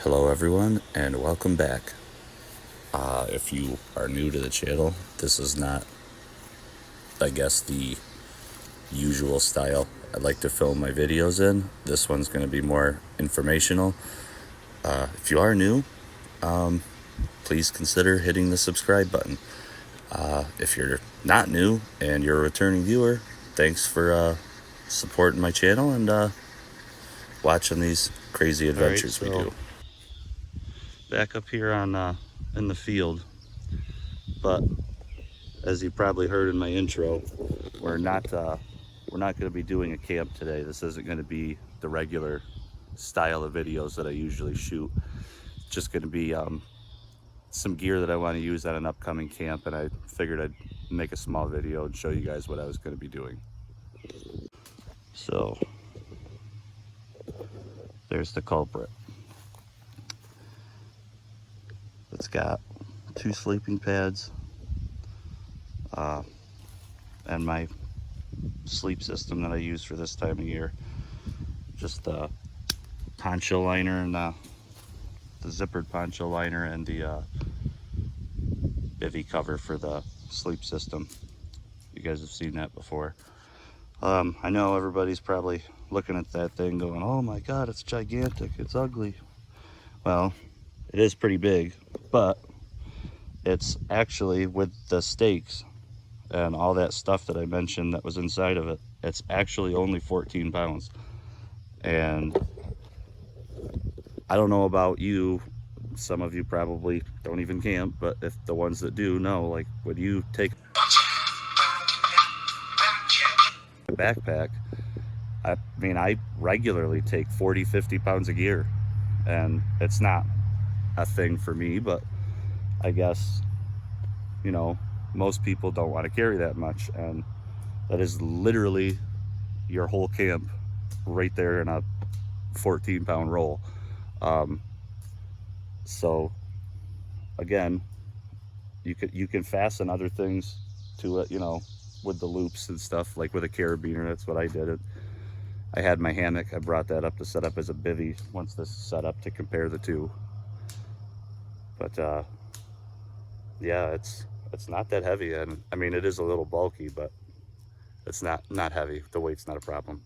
Hello everyone and welcome back. If you are new to the channel, this is not, I guess, the usual style I like to film my videos in. This one's going to be more informational. If you are new, please consider hitting the subscribe button. If you're not new and you're a returning viewer, thanks for supporting my channel and watching these crazy adventures we do. Back up here on in the field, but as you probably heard in my intro, we're not going to be doing a camp today. This isn't going to be the regular style of videos that I usually shoot. It's just going to be some gear that I want to use at an upcoming camp, and I figured I'd make a small video and show you guys what I was going to be doing. So there's the culprit. It's got 2 sleeping pads and my sleep system that I use for this time of year. Just the poncho liner and the zippered poncho liner and the bivy cover for the sleep system. You guys have seen that before. I know everybody's probably looking at that thing going, oh my god, it's gigantic, it's ugly. Well, it is pretty big, but it's actually, with the stakes and all that stuff that I mentioned that was inside of it, it's actually only 14 pounds. And I don't know about you, some of you probably don't even camp, but if the ones that do know, like, when you take a backpack, I mean, I regularly take 40-50 pounds of gear, and it's not a thing for me, but I guess, you know, most people don't want to carry that much, and that is literally your whole camp right there in a 14-pound roll. So again, you can fasten other things to it, you know, with the loops and stuff, like with a carabiner. That's what I did. I had my hammock, I brought that up to set up as a bivy once this is set up to compare the two. But yeah, it's not that heavy, and I mean, it is a little bulky, but it's not heavy. The weight's not a problem.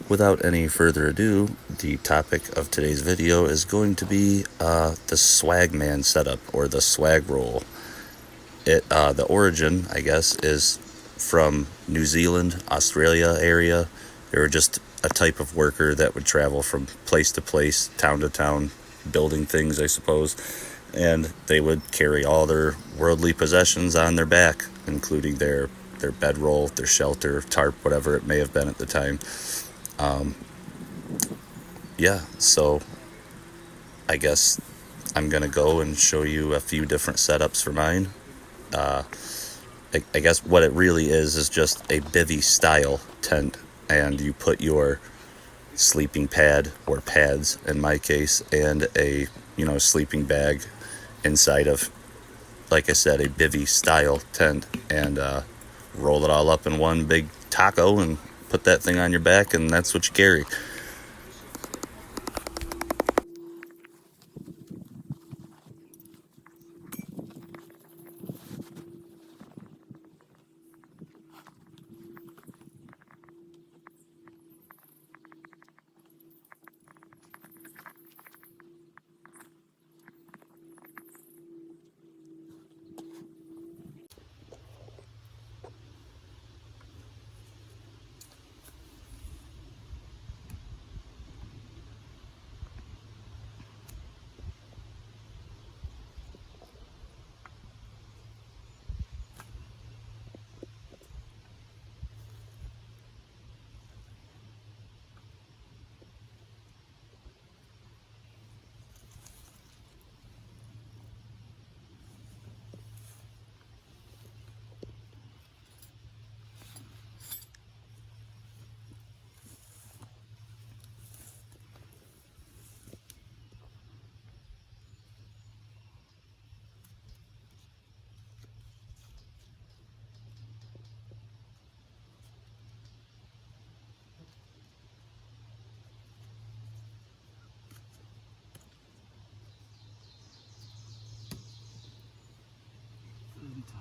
Without any further ado, the topic of today's video is going to be the swagman setup, or the swag roll. The origin, I guess, is from New Zealand, Australia area. They were just a type of worker that would travel from place to place, town to town, building things, I suppose. And they would carry all their worldly possessions on their back, including their bedroll, their shelter, tarp, whatever it may have been at the time. Yeah, so I guess I'm gonna go and show you a few different setups for mine. I guess what it really is just a bivy style tent, and you put your sleeping pad, or pads in my case, and a, you know, sleeping bag inside of, like I said, a bivy style tent, and roll it all up in one big taco and put that thing on your back, and that's what you carry. tight.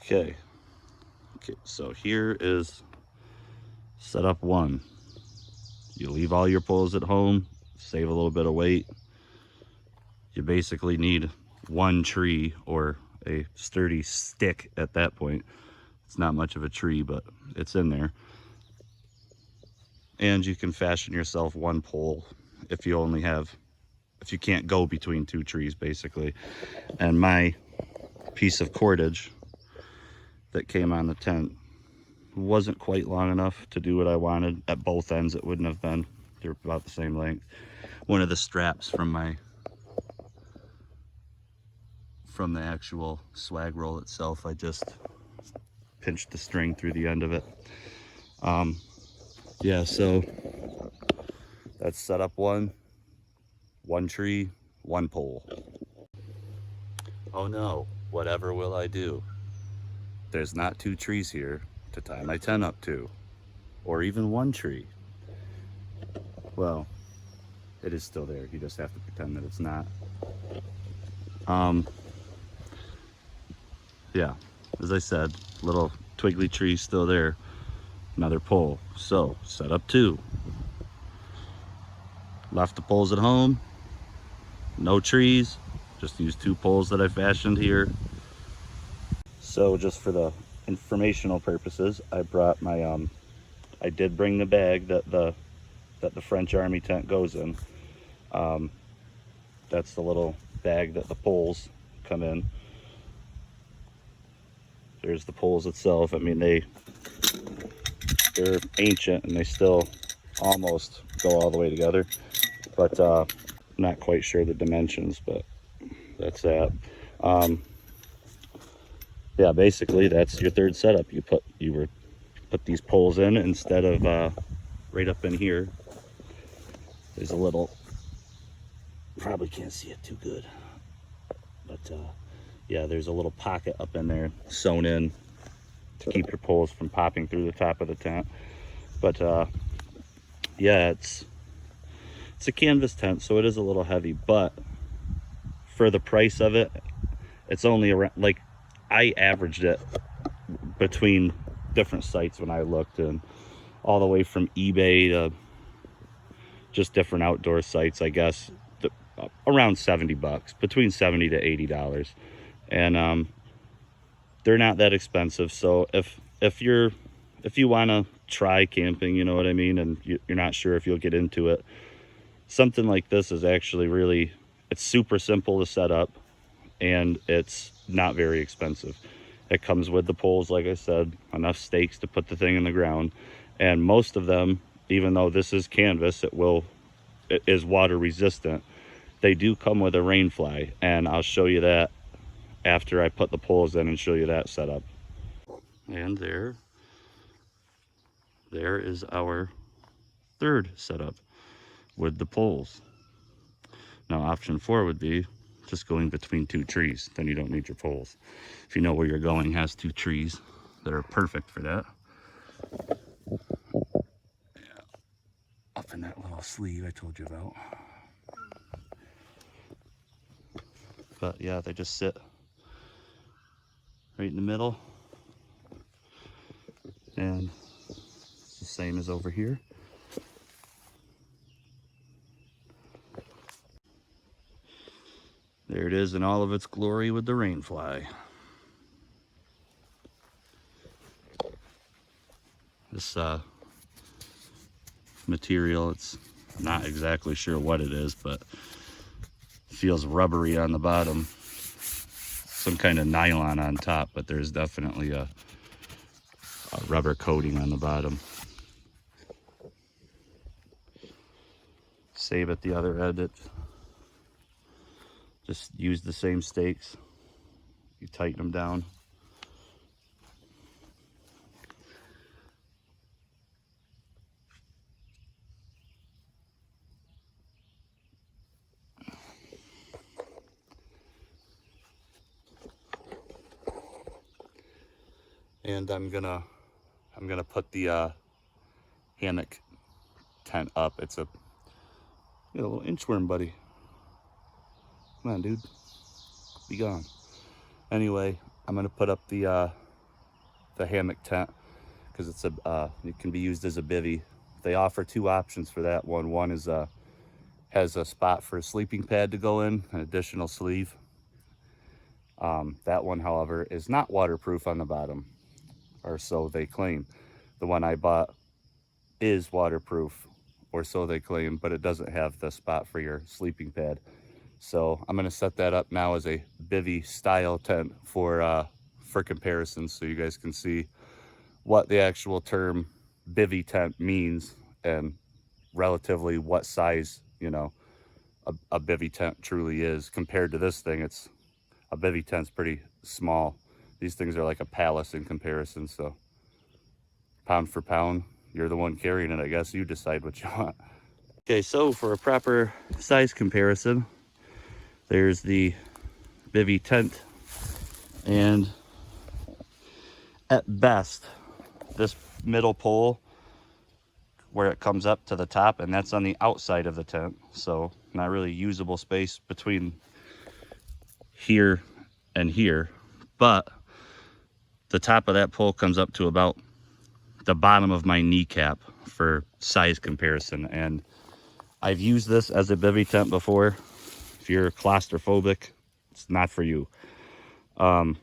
Okay. Okay, so here is setup one. You leave all your poles at home, save a little bit of weight. You basically need one tree or a sturdy stick at that point. It's not much of a tree, but it's in there. And you can fashion yourself one pole if you only have, if you can't go between two trees, basically. And my piece of cordage that came on the tent wasn't quite long enough to do what I wanted. At both ends, it wouldn't have been. They're about the same length. One of the straps from the actual swag roll itself, I just pinched the string through the end of it. Yeah, so that's setup one. One tree, one pole. Oh no, whatever will I do? There's not two trees here to tie my tent up to, or even one tree. Well, it is still there. You just have to pretend that it's not. Yeah, as I said, little twiggly tree still there. Another pole. So, setup two. Left the poles at home. No trees. Just used two poles that I fashioned here. So, just for the informational purposes, I brought my I did bring the bag that the French Army tent goes in. That's the little bag that the poles come in. There's the poles itself. I mean, they're ancient and they still almost go all the way together, but not quite sure the dimensions, but that's that. Yeah, basically that's your third setup. You put these poles in instead of right up in here. There's a little, probably can't see it too good, but yeah, there's a little pocket up in there sewn in to keep your poles from popping through the top of the tent. But yeah, it's a canvas tent, so it is a little heavy, but for the price of it, it's only around, like, I averaged it between different sites when I looked, and all the way from eBay to just different outdoor sites, I guess, around 70 bucks, between 70 to $80. And they're not that expensive. So if you want to try camping, you know what I mean, and you're not sure if you'll get into it, something like this is actually really, it's super simple to set up, and it's not very expensive. It comes with the poles, like I said, enough stakes to put the thing in the ground, and most of them, even though this is canvas, it is water resistant. They do come with a rain fly, and I'll show you that after I put the poles in and show you that setup. And there is our third setup with the poles. Now option 4 would be just going between two trees. Then you don't need your poles. If you know where you're going has two trees that are perfect for that. Yeah, up in that little sleeve I told you about. But yeah, they just sit right in the middle, and it's the same as over here. There it is in all of its glory with the rain fly. this material. It's not exactly sure what it is, but feels rubbery on the bottom. Some kind of nylon on top, but there's definitely a rubber coating on the bottom. Same at the other end. It just use the same stakes. You tighten them down. And I'm gonna put the hammock tent up. It's a little inchworm, buddy. Come on, dude. Be gone. Anyway, I'm gonna put up the hammock tent because it's it can be used as a bivvy. They offer two options for that one. One is has a spot for a sleeping pad to go in, an additional sleeve. That one, however, is not waterproof on the bottom, or so they claim. The one I bought is waterproof, or so they claim, but it doesn't have the spot for your sleeping pad. So I'm gonna set that up now as a bivvy style tent for comparison, so you guys can see what the actual term bivvy tent means and relatively what size, you know, a bivvy tent truly is compared to this thing. It's a bivvy tent's pretty small. These things are like a palace in comparison. So pound for pound, you're the one carrying it. I guess you decide what you want. Okay, so for a proper size comparison, there's the bivvy tent, and at best, this middle pole where it comes up to the top, and that's on the outside of the tent, so not really usable space between here and here, but the top of that pole comes up to about the bottom of my kneecap for size comparison. And I've used this as a bivvy tent before. If you're claustrophobic, it's not for you. The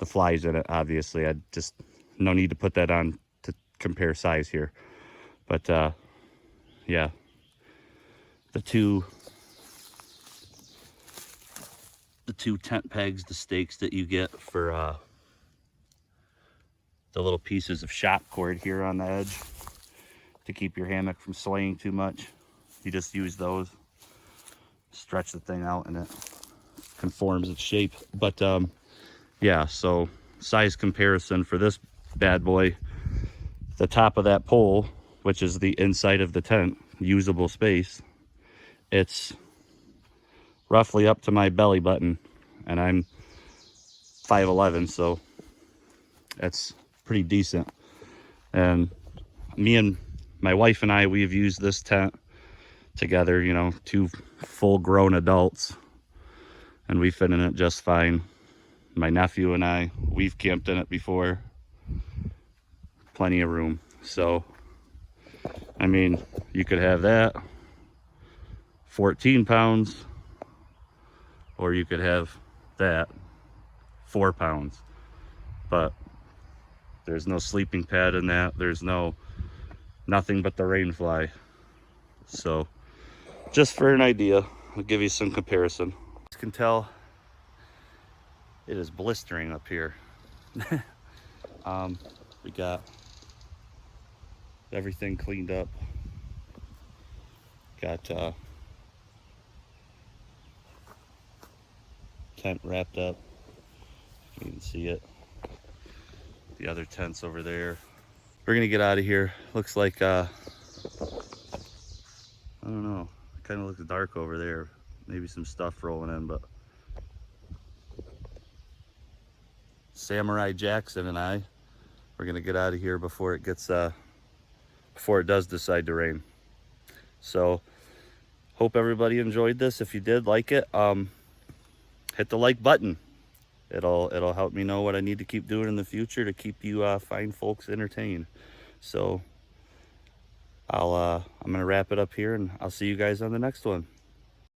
flies in it, obviously. I just, no need to put that on to compare size here. But yeah, the two tent pegs, the stakes that you get for the little pieces of shop cord here on the edge to keep your hammock from swaying too much. You just use those, stretch the thing out, and it conforms its shape. But yeah, so size comparison for this bad boy, the top of that pole, which is the inside of the tent, usable space, it's roughly up to my belly button, and I'm 5'11", so that's pretty decent. And me and my wife and I, we've used this tent together, you know, two full-grown adults, and we fit in it just fine. My nephew and I, we've camped in it before. Plenty of room. So, I mean, you could have that, 14 pounds, or you could have that, 4 pounds. But there's no sleeping pad in that. There's nothing but the rain fly. So, just for an idea, I'll give you some comparison. You can tell it is blistering up here. We got everything cleaned up. Got tent wrapped up. You can see it. The other tents over there. We're gonna get out of here. Looks like I don't know. It kind of looks dark over there. Maybe some stuff rolling in, but Samurai Jackson and I, we're gonna get out of here before it gets before it does decide to rain. So hope everybody enjoyed this. If you did like it, hit the like button. It'll help me know what I need to keep doing in the future to keep you fine folks entertained. So I'm gonna wrap it up here, and I'll see you guys on the next one.